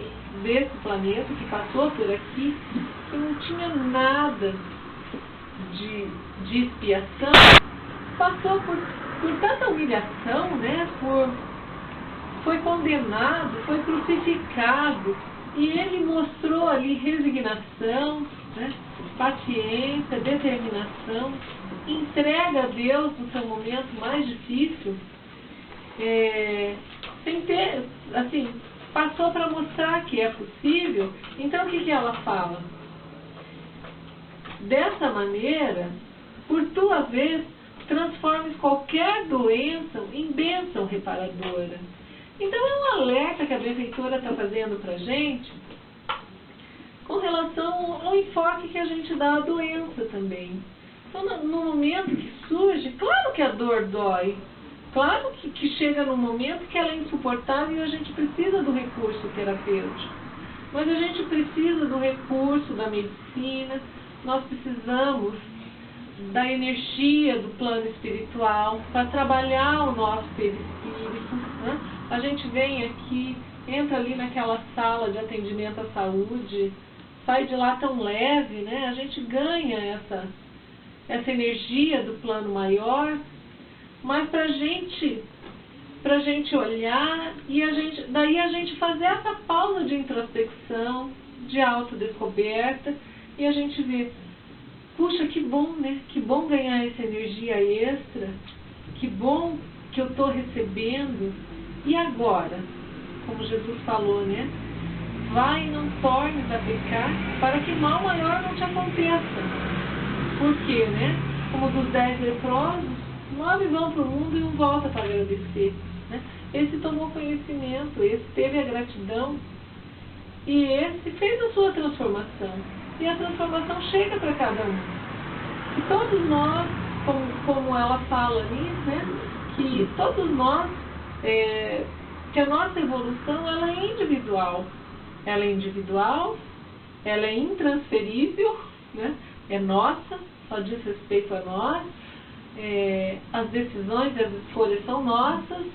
desse planeta, que passou por aqui, que não tinha nada de expiação, passou por tanta humilhação, né? Foi condenado, foi crucificado, e ele mostrou ali resignação, né? Paciência, determinação, entrega a Deus no seu momento mais difícil, sem ter, assim, passou para mostrar que é possível. Então o que ela fala? Dessa maneira, por tua vez, transformes qualquer doença em bênção reparadora. Então é um alerta que a benfeitora está fazendo para a gente com relação ao enfoque que a gente dá à doença também. Então, no momento que surge, claro que a dor dói, claro que chega num momento que ela é insuportável e a gente precisa do recurso terapêutico. Mas a gente precisa do recurso da medicina, nós precisamos da energia do plano espiritual para trabalhar o nosso perispírito, né? A gente vem aqui, entra ali naquela sala de atendimento à saúde, sai de lá tão leve, né? A gente ganha essa energia do plano maior, mas para gente olhar e daí a gente fazer essa pausa de introspecção, de autodescoberta, e a gente vê, puxa, que bom, né? Que bom ganhar essa energia extra, que bom que eu estou recebendo. E agora, como Jesus falou, né? Vai e não tornes a pecar, para que mal maior não te aconteça. Por quê, né? Como dos 10 leprosos, 9 vão para o mundo e um volta para agradecer, né? Esse tomou conhecimento, esse teve a gratidão, e esse fez a sua transformação. E a transformação chega para cada um. E todos nós, como ela fala ali, né? Que todos nós, que a nossa evolução ela é individual. Ela é individual, ela é intransferível, né? É nossa, só diz respeito a nós. As decisões e as escolhas são nossas.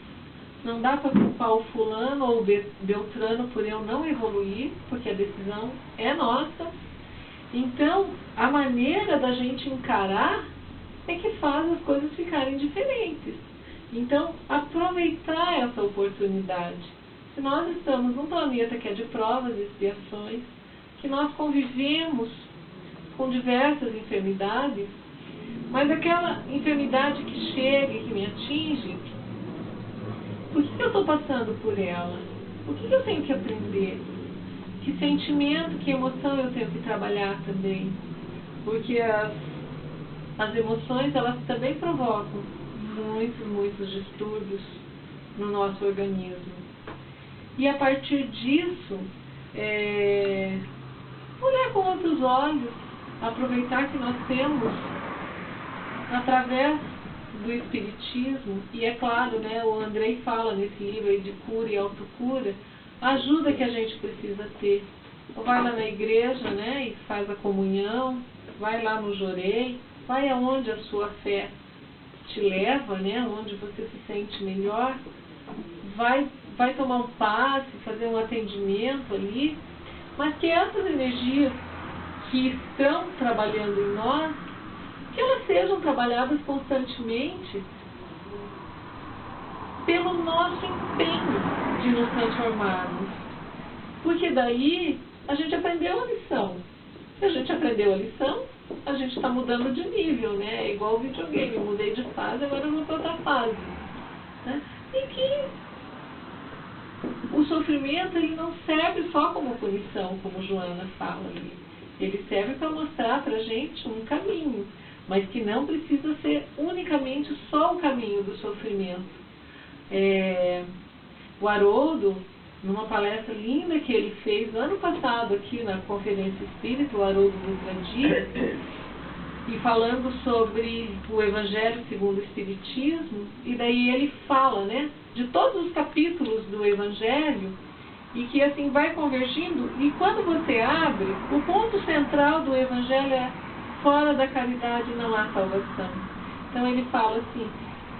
Não dá para culpar o fulano ou o beltrano por eu não evoluir, porque a decisão é nossa. Então, a maneira da gente encarar é que faz as coisas ficarem diferentes. Então, aproveitar essa oportunidade. Se nós estamos num planeta que é de provas e expiações, que nós convivemos com diversas enfermidades, mas aquela enfermidade que chega e que me atinge, por que eu estou passando por ela? O que eu tenho que aprender? Que sentimento, que emoção eu tenho que trabalhar também? Porque as emoções, elas também provocam muitos distúrbios no nosso organismo. E a partir disso, olhar com outros olhos, aproveitar que nós temos, através do Espiritismo, e é claro, né, o Andrei fala nesse livro aí de cura e autocura, a ajuda que a gente precisa ter. Ou vai lá na igreja, né, e faz a comunhão, vai lá no Jorei, vai aonde a sua fé te leva, né, onde você se sente melhor, vai tomar um passe, fazer um atendimento ali, mas que essas energias que estão trabalhando em nós, que elas sejam trabalhadas constantemente pelo nosso empenho de nos transformarmos. Porque daí a gente aprendeu a lição. Se a gente aprendeu a lição, a gente está mudando de nível, né? É igual o videogame, eu mudei de fase, agora eu vou para outra fase, né? E que o sofrimento ele não serve só como punição, como Joana fala ali. Ele serve para mostrar para a gente um caminho, mas que não precisa ser unicamente só o caminho do sofrimento. O Haroldo, numa palestra linda que ele fez ano passado aqui na Conferência Espírita, o Haroldo Dutra Dias, e falando sobre o Evangelho segundo o Espiritismo, e daí ele fala, né, de todos os capítulos do Evangelho, e que assim vai convergindo, e quando você abre, o ponto central do Evangelho é: fora da caridade não há salvação. Então ele fala assim,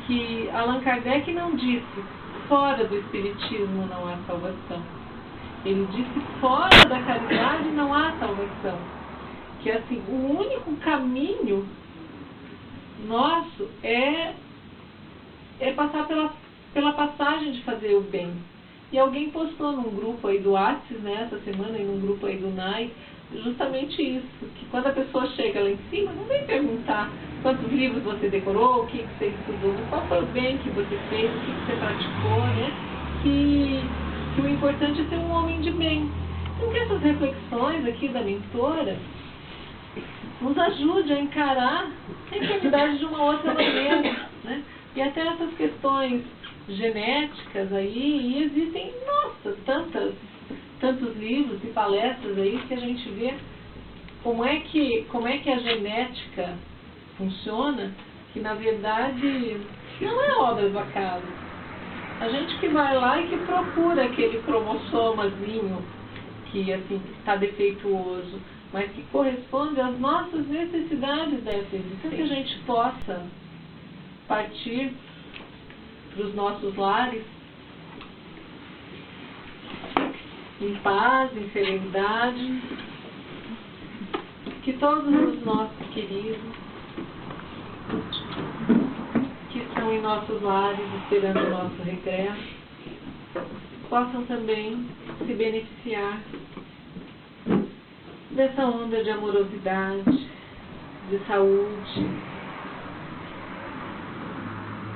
que Allan Kardec não disse fora do Espiritismo não há salvação. Ele disse fora da caridade não há salvação. Que assim, o único caminho nosso é passar pela passagem de fazer o bem. E alguém postou num grupo aí do Whats, né, essa semana, e num grupo aí do NAI, justamente isso, que quando a pessoa chega lá em cima, não vem perguntar quantos livros você decorou, o que você estudou, qual foi o bem que você fez, o que você praticou, né? Que o importante é ser um homem de bem. Então que essas reflexões aqui da mentora nos ajude a encarar a enfermidade de uma outra maneira, né? E até essas questões genéticas aí, e existem, nossa, tantos livros e palestras aí que a gente vê como é que a genética funciona, que na verdade não é obra do acaso. A gente que vai lá e que procura aquele cromossomazinho que assim está defeituoso, mas que corresponde às nossas necessidades dessa existência, que a gente possa partir para os nossos lares em paz, em serenidade, que todos os nossos queridos que estão em nossos lares esperando o nosso regresso possam também se beneficiar dessa onda de amorosidade, de saúde,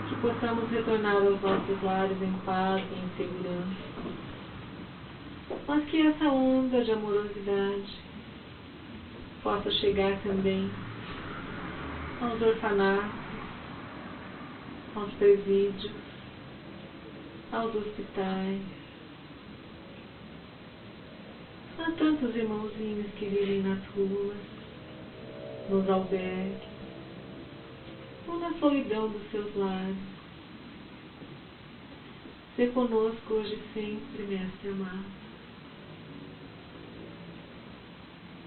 que possamos retornar aos nossos lares em paz e em segurança, mas que essa onda de amorosidade possa chegar também aos orfanatos, aos presídios, aos hospitais, a tantos irmãozinhos que vivem nas ruas, nos albergues, ou na solidão dos seus lares. Ser conosco hoje e sempre, Mestre amado.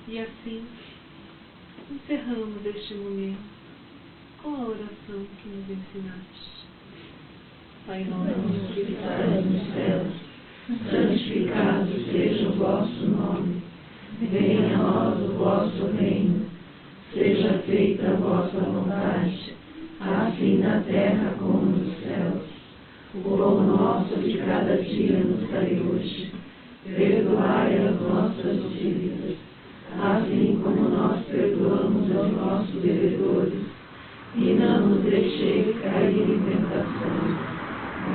E assim, encerramos este momento com a oração que nos ensinaste. Pai nosso que estais nos céus, santificado seja o vosso nome. Venha a nós o vosso reino. Seja feita a vossa vontade, assim na terra como nos céus. O pão nosso de cada dia nos dai hoje. Perdoai as nossas dívidas, assim como nós perdoamos aos nossos devedores. E não nos deixeis cair em tentação,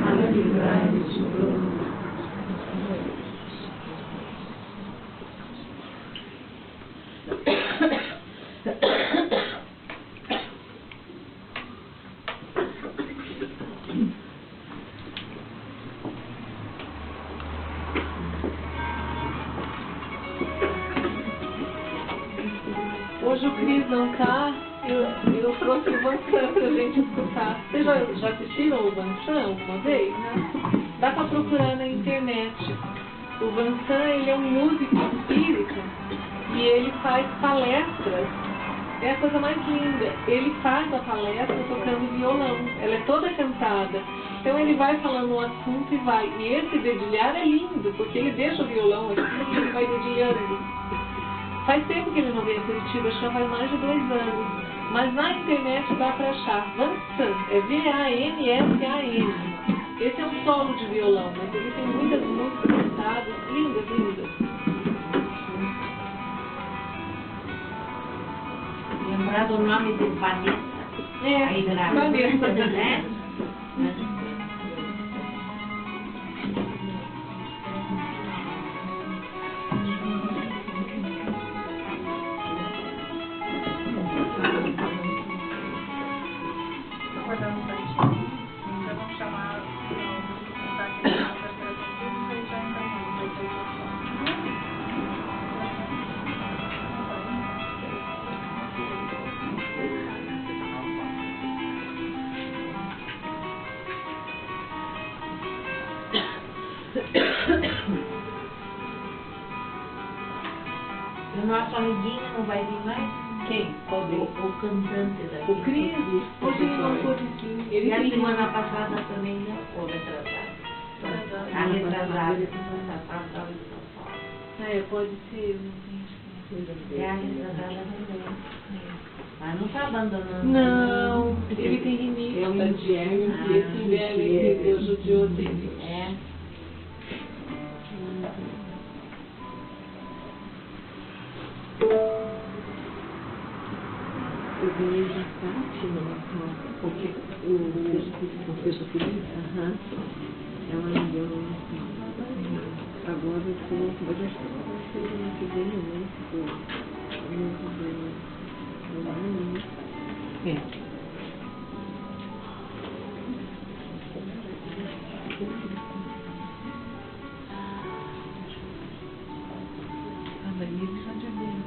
mas livrai-nos do mal. Hoje o Cris não está, eu trouxe o Vansan para a gente escutar. Vocês já assistiram o Vansan alguma vez? Dá para procurar na internet. O Vansan, ele é um músico espírita e ele faz palestras. É a coisa mais linda. Ele faz a palestra tocando violão. Ela é toda cantada. Então ele vai falando um assunto e vai. E esse dedilhar é lindo, porque ele deixa o violão aqui e ele vai dedilhando. Faz tempo que ele não vem a Curitiba, acho que já faz mais de 2 anos. Mas na internet dá para achar. Vansan, é V-A-N-S-A-N. Esse é um solo de violão, mas ele tem muitas músicas cantadas, lindas, lindas. Lembrar do nome de Vanessa. É, Vanessa, né? E o nosso amiguinho não vai vir mais? Quem? O cantante daqui. O Cris? Hoje ele não pôde sim. E a semana passada também não, ou retrasada. A retrasada. Pode ser. É a retrasada também. Mas não está abandonando. Não, ele tem rinite. É um inverno, e esse inverno que Deus judiou dele. É. Eu ganhei de Fátima, porque o professor Felipe, ela me deu agora eu estou, mas acho que vai ser no ano que vem, né? Do ano, né? É. A Denise já de bem.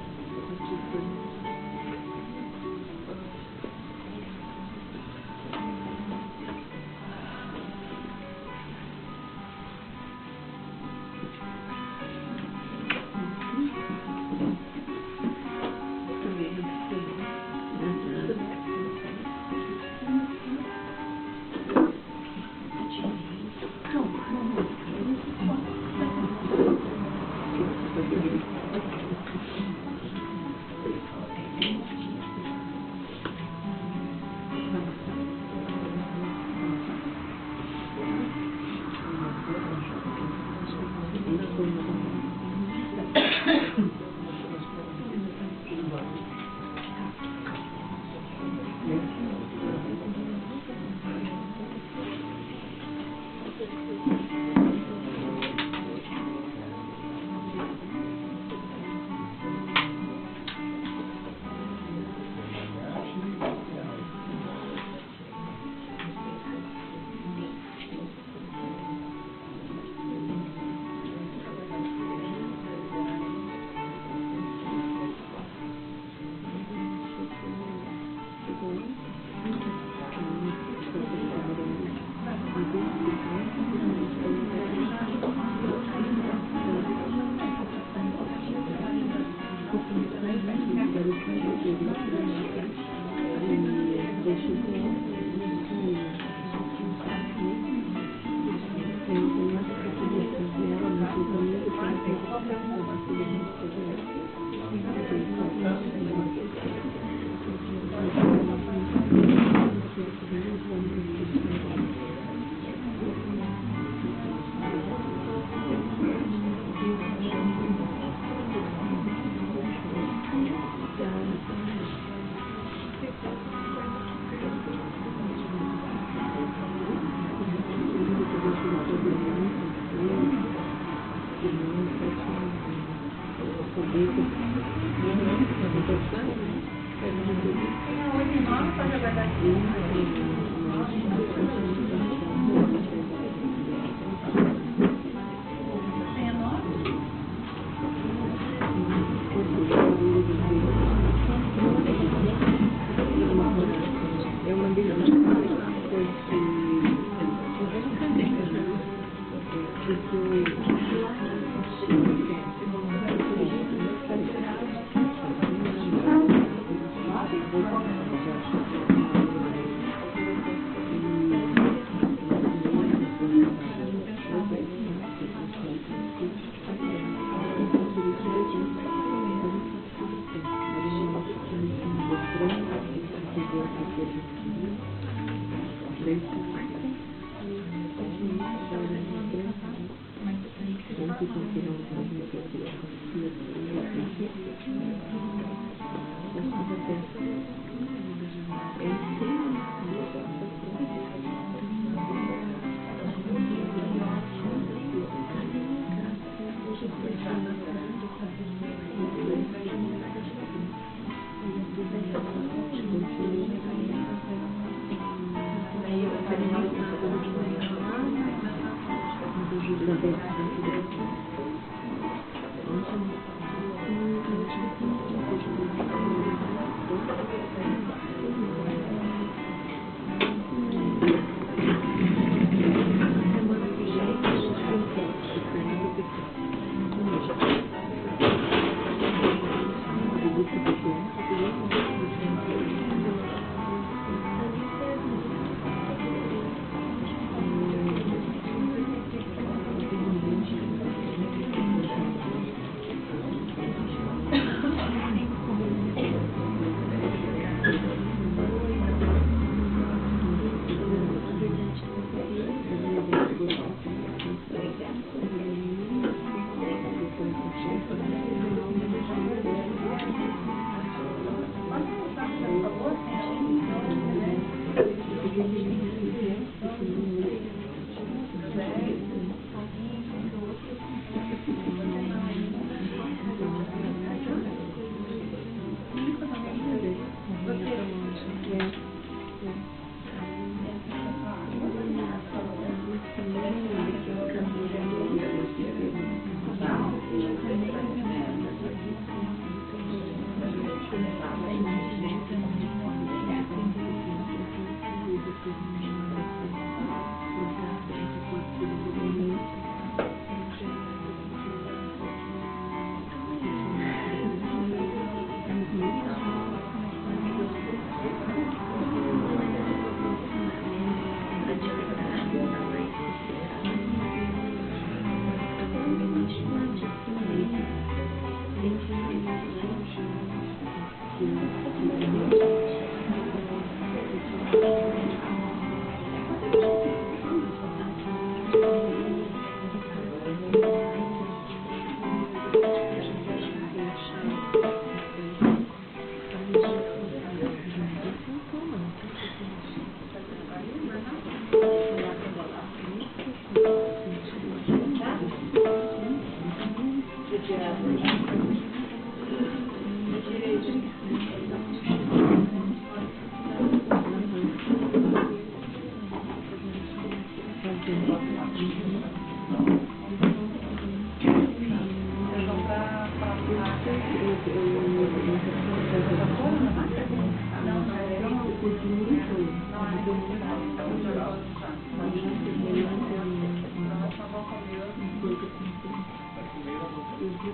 Boa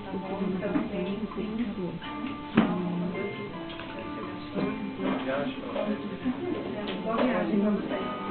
viagem pra vocês.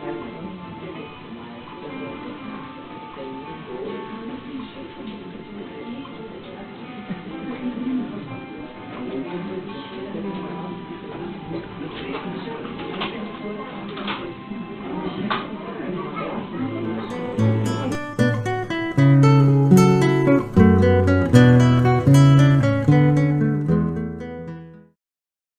Thank you.